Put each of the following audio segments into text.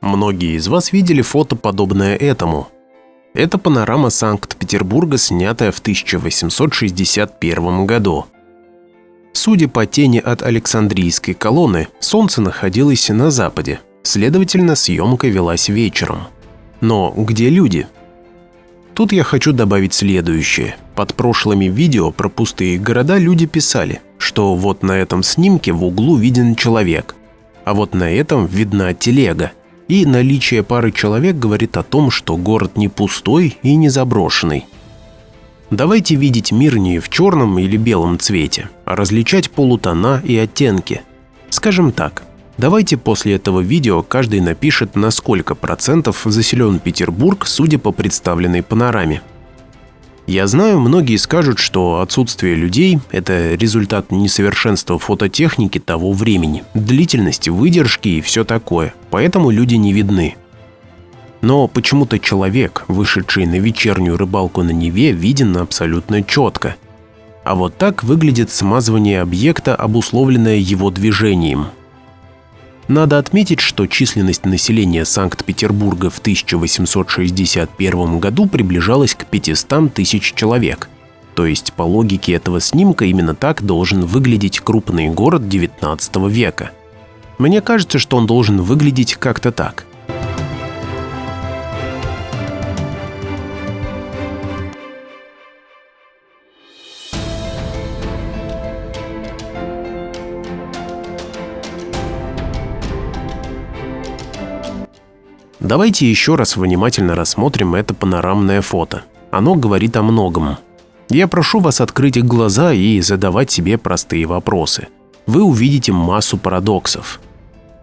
Многие из вас видели фото, подобное этому. Это панорама Санкт-Петербурга, снятая в 1861 году. Судя по тени от Александрийской колонны, солнце находилось на западе, следовательно, съемка велась вечером. Но где люди? Тут я хочу добавить следующее. Под прошлыми видео про пустые города люди писали, что вот на этом снимке в углу виден человек, а вот на этом видна телега. И наличие пары человек говорит о том, что город не пустой и не заброшенный. Давайте видеть мир не в черном или белом цвете, а различать полутона и оттенки. Скажем так, давайте после этого видео каждый напишет, на сколько процентов заселен Петербург, судя по представленной панораме. Я знаю, многие скажут, что отсутствие людей – это результат несовершенства фототехники того времени, длительности, выдержки и все такое, поэтому люди не видны. Но почему-то человек, вышедший на вечернюю рыбалку на Неве, виден абсолютно четко. А вот так выглядит смазывание объекта, обусловленное его движением. Надо отметить, что численность населения Санкт-Петербурга в 1861 году приближалась к 500 тысяч человек. То есть, по логике этого снимка, именно так должен выглядеть крупный город XIX века. Мне кажется, что он должен выглядеть как-то так. Давайте еще раз внимательно рассмотрим это панорамное фото. Оно говорит о многом. Я прошу вас открыть глаза и задавать себе простые вопросы. Вы увидите массу парадоксов.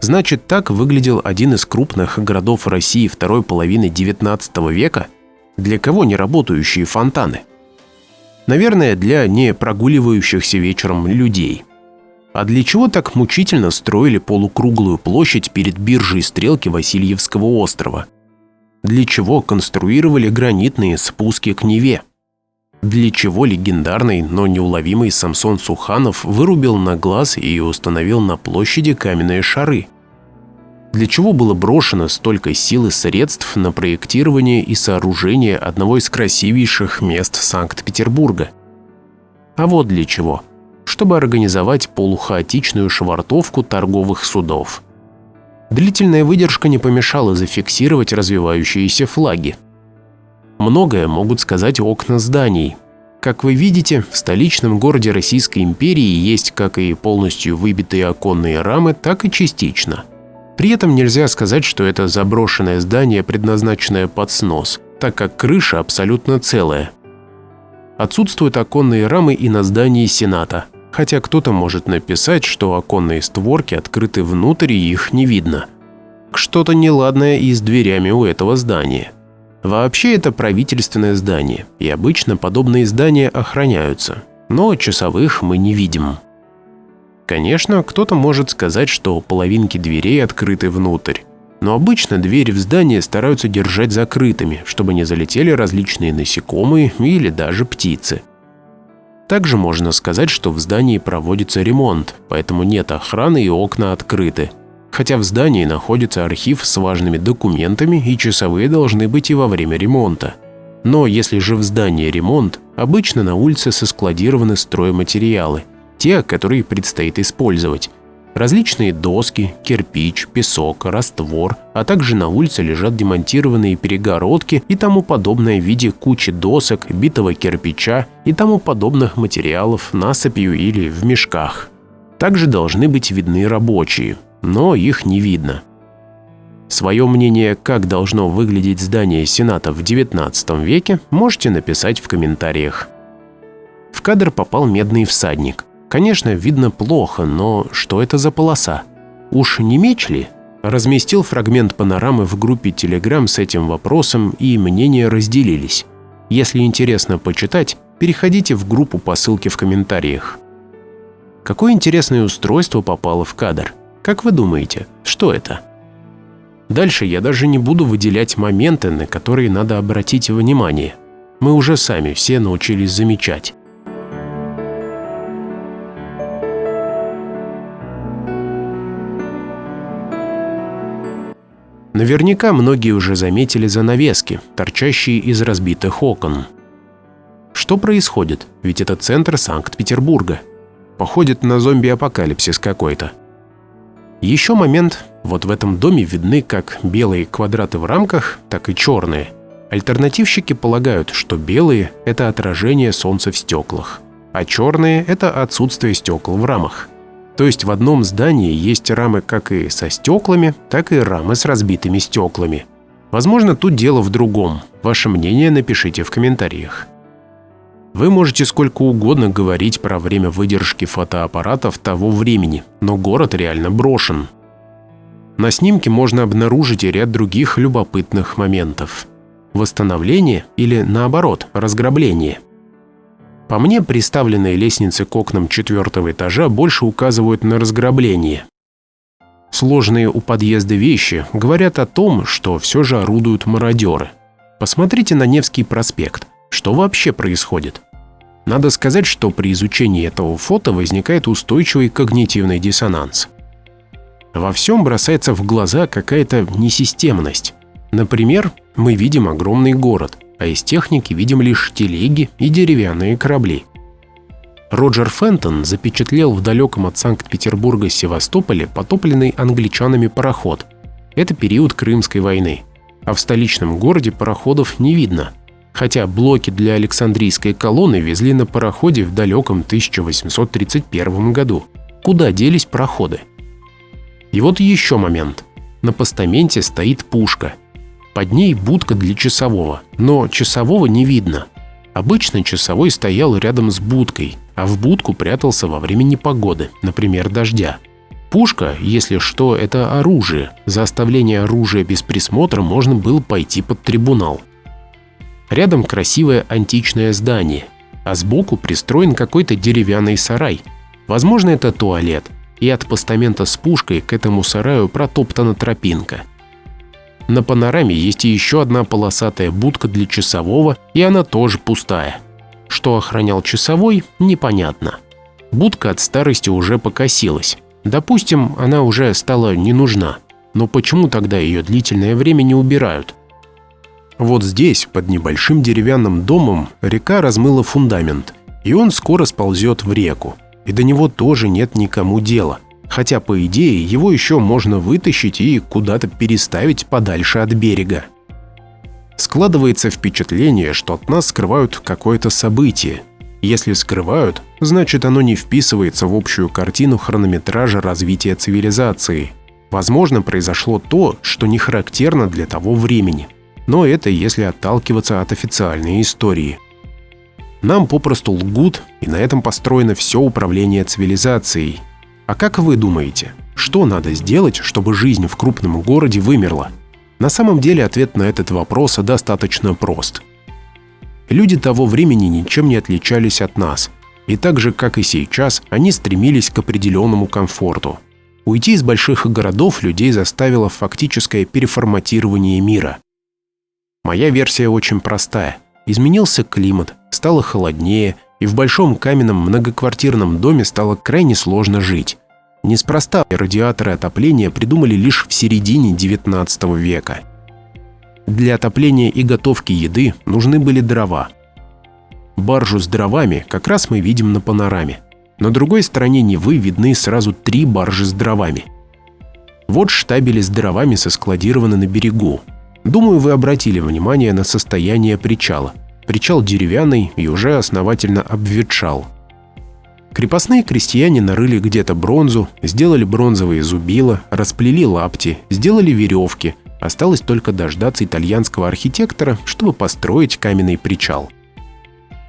Значит, так выглядел один из крупных городов России второй половины XIX века? Для кого не работающие фонтаны? Наверное, для не прогуливающихся вечером людей. А для чего так мучительно строили полукруглую площадь перед биржей Стрелки Васильевского острова? Для чего конструировали гранитные спуски к Неве? Для чего легендарный, но неуловимый Самсон Суханов вырубил на глаз и установил на площади каменные шары? Для чего было брошено столько сил и средств на проектирование и сооружение одного из красивейших мест Санкт-Петербурга? А вот для чего. Чтобы организовать полухаотичную швартовку торговых судов. Длительная выдержка не помешала зафиксировать развивающиеся флаги. Многое могут сказать окна зданий. Как вы видите, в столичном городе Российской империи есть как и полностью выбитые оконные рамы, так и частично. При этом нельзя сказать, что это заброшенное здание, предназначенное под снос, так как крыша абсолютно целая. Отсутствуют оконные рамы и на здании Сената. Хотя кто-то может написать, что оконные створки открыты внутрь и их не видно. Что-то неладное и с дверями у этого здания. Вообще это правительственное здание, и обычно подобные здания охраняются, но часовых мы не видим. Конечно, кто-то может сказать, что половинки дверей открыты внутрь, но обычно двери в здание стараются держать закрытыми, чтобы не залетели различные насекомые или даже птицы. Также можно сказать, что в здании проводится ремонт, поэтому нет охраны и окна открыты. Хотя в здании находится архив с важными документами, и часовые должны быть и во время ремонта. Но если же в здании ремонт, обычно на улице соскладированы стройматериалы, те, которые предстоит использовать. Различные доски, кирпич, песок, раствор, а также на улице лежат демонтированные перегородки и тому подобное в виде кучи досок, битого кирпича и тому подобных материалов насыпью или в мешках. Также должны быть видны рабочие, но их не видно. Свое мнение, как должно выглядеть здание Сената в XIX веке, можете написать в комментариях. В кадр попал медный всадник. Конечно, видно плохо, но что это за полоса? Уж не меч ли? Разместил фрагмент панорамы в группе Telegram с этим вопросом, и мнения разделились. Если интересно почитать, переходите в группу по ссылке в комментариях. Какое интересное устройство попало в кадр? Как вы думаете, что это? Дальше я даже не буду выделять моменты, на которые надо обратить внимание. Мы уже сами все научились замечать. Наверняка многие уже заметили занавески, торчащие из разбитых окон. Что происходит? Ведь это центр Санкт-Петербурга. Походит на зомби-апокалипсис какой-то. Еще момент. Вот в этом доме видны как белые квадраты в рамках, так и черные. Альтернативщики полагают, что белые – это отражение солнца в стеклах, а черные – это отсутствие стекол в рамах. То есть в одном здании есть рамы как и со стеклами, так и рамы с разбитыми стеклами. Возможно, тут дело в другом. Ваше мнение напишите в комментариях. Вы можете сколько угодно говорить про время выдержки фотоаппаратов того времени, но город реально брошен. На снимке можно обнаружить и ряд других любопытных моментов. Восстановление или, наоборот, разграбление. По мне, приставленные лестницы к окнам 4-го этажа больше указывают на разграбление. Сложные у подъезда вещи говорят о том, что все же орудуют мародеры. Посмотрите на Невский проспект. Что вообще происходит? Надо сказать, что при изучении этого фото возникает устойчивый когнитивный диссонанс. Во всем бросается в глаза какая-то несистемность. Например, мы видим огромный город, а из техники видим лишь телеги и деревянные корабли. Роджер Фентон запечатлел в далеком от Санкт-Петербурга Севастополе потопленный англичанами пароход. Это период Крымской войны. А в столичном городе пароходов не видно. Хотя блоки для Александрийской колонны везли на пароходе в далеком 1831 году. Куда делись пароходы? И вот еще момент. На постаменте стоит пушка. Под ней будка для часового, но часового не видно. Обычно часовой стоял рядом с будкой, а в будку прятался во время непогоды, например, дождя. Пушка, если что, это оружие. За оставление оружия без присмотра можно было пойти под трибунал. Рядом красивое античное здание, а сбоку пристроен какой-то деревянный сарай. Возможно, это туалет, и от постамента с пушкой к этому сараю протоптана тропинка. На панораме есть и еще одна полосатая будка для часового, и она тоже пустая. Что охранял часовой, непонятно. Будка от старости уже покосилась. Допустим, она уже стала не нужна. Но почему тогда ее длительное время не убирают? Вот здесь, под небольшим деревянным домом, река размыла фундамент, и он скоро сползет в реку. И до него тоже нет никому дела. Хотя, по идее, его еще можно вытащить и куда-то переставить подальше от берега. Складывается впечатление, что от нас скрывают какое-то событие. Если скрывают, значит, оно не вписывается в общую картину хронометража развития цивилизации. Возможно, произошло то, что не характерно для того времени. Но это если отталкиваться от официальной истории. Нам попросту лгут, и на этом построено все управление цивилизацией. А как вы думаете, что надо сделать, чтобы жизнь в крупном городе вымерла? На самом деле ответ на этот вопрос достаточно прост. Люди того времени ничем не отличались от нас. И так же, как и сейчас, они стремились к определенному комфорту. Уйти из больших городов людей заставило фактическое переформатирование мира. Моя версия очень простая. Изменился климат, стало холоднее, и в большом каменном многоквартирном доме стало крайне сложно жить. Неспроста радиаторы отопления придумали лишь в середине XIX века. Для отопления и готовки еды нужны были дрова. Баржу с дровами как раз мы видим на панораме. На другой стороне Невы видны сразу 3 баржи с дровами. Вот штабели с дровами соскладированы на берегу. Думаю, вы обратили внимание на состояние причала. Причал деревянный и уже основательно обветшал. Крепостные крестьяне нарыли где-то бронзу, сделали бронзовые зубила, расплели лапти, сделали веревки. Осталось только дождаться итальянского архитектора, чтобы построить каменный причал.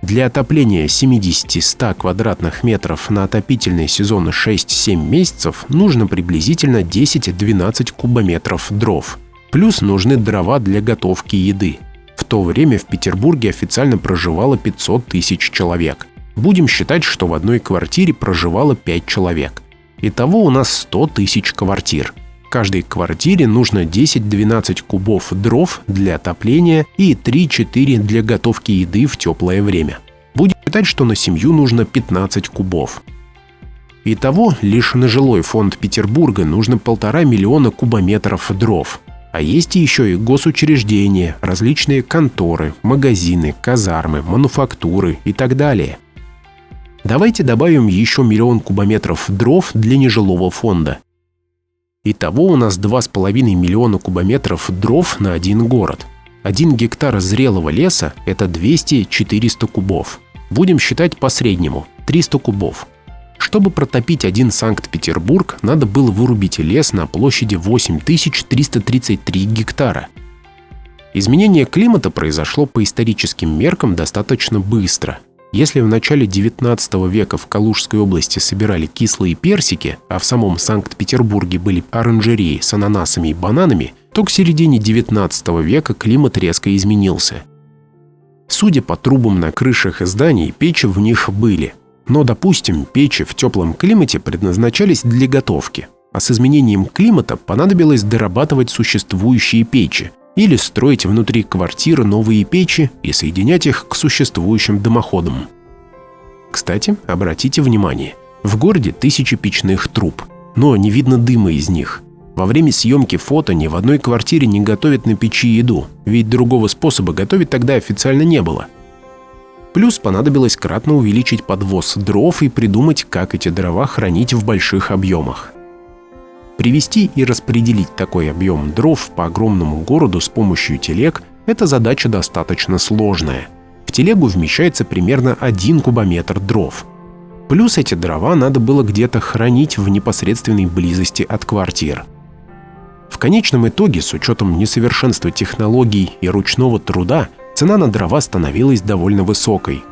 Для отопления 70-100 квадратных метров на отопительный сезон 6-7 месяцев нужно приблизительно 10-12 кубометров дров. Плюс нужны дрова для готовки еды. В то время в Петербурге официально проживало 500 тысяч человек. Будем считать, что в одной квартире проживало 5 человек. Итого у нас 100 тысяч квартир. В каждой квартире нужно 10-12 кубов дров для отопления и 3-4 для готовки еды в теплое время. Будем считать, что на семью нужно 15 кубов. Итого лишь на жилой фонд Петербурга нужно 1,5 миллиона кубометров дров. А есть еще и госучреждения, различные конторы, магазины, казармы, мануфактуры и так далее. Давайте добавим еще 1 000 000 кубометров дров для нежилого фонда. Итого у нас 2,5 миллиона кубометров дров на один город. 1 гектар зрелого леса – это 200-400 кубов. Будем считать по среднему – 300 кубов. Чтобы протопить один Санкт-Петербург, надо было вырубить лес на площади 8333 гектара. Изменение климата произошло по историческим меркам достаточно быстро. Если в начале 19 века в Калужской области собирали кислые персики, а в самом Санкт-Петербурге были оранжереи с ананасами и бананами, то к середине 19 века климат резко изменился. Судя по трубам на крышах зданий, печи в них были. Но, допустим, печи в теплом климате предназначались для готовки, а с изменением климата понадобилось дорабатывать существующие печи или строить внутри квартиры новые печи и соединять их к существующим дымоходам. Кстати, обратите внимание, в городе 1000 печных труб, но не видно дыма из них. Во время съемки фото ни в одной квартире не готовят на печи еду, ведь другого способа готовить тогда официально не было. Плюс понадобилось кратно увеличить подвоз дров и придумать, как эти дрова хранить в больших объемах. Привезти и распределить такой объем дров по огромному городу с помощью телег – это задача достаточно сложная. В телегу вмещается примерно 1 кубометр дров. Плюс эти дрова надо было где-то хранить в непосредственной близости от квартир. В конечном итоге, с учетом несовершенства технологий и ручного труда, цена на дрова становилась довольно высокой.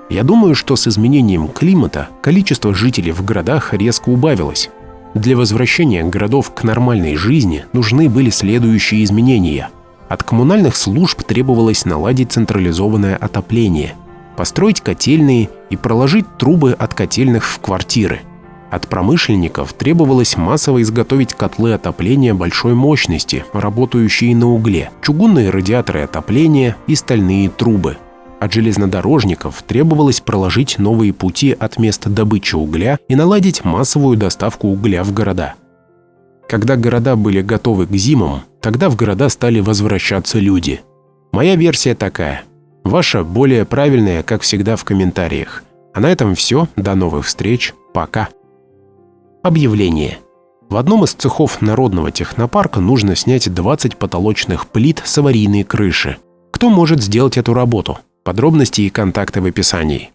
Я думаю, что с изменением климата количество жителей в городах резко убавилось. Для возвращения городов к нормальной жизни нужны были следующие изменения. От коммунальных служб требовалось наладить централизованное отопление, построить котельные и проложить трубы от котельных в квартиры. От промышленников требовалось массово изготовить котлы отопления большой мощности, работающие на угле, чугунные радиаторы отопления и стальные трубы. От железнодорожников требовалось проложить новые пути от места добычи угля и наладить массовую доставку угля в города. Когда города были готовы к зимам, тогда в города стали возвращаться люди. Моя версия такая. Ваша более правильная, как всегда, в комментариях. А на этом все. До новых встреч. Пока. Объявление. В одном из цехов Народного технопарка нужно снять 20 потолочных плит с аварийной крыши. Кто может сделать эту работу? Подробности и контакты в описании.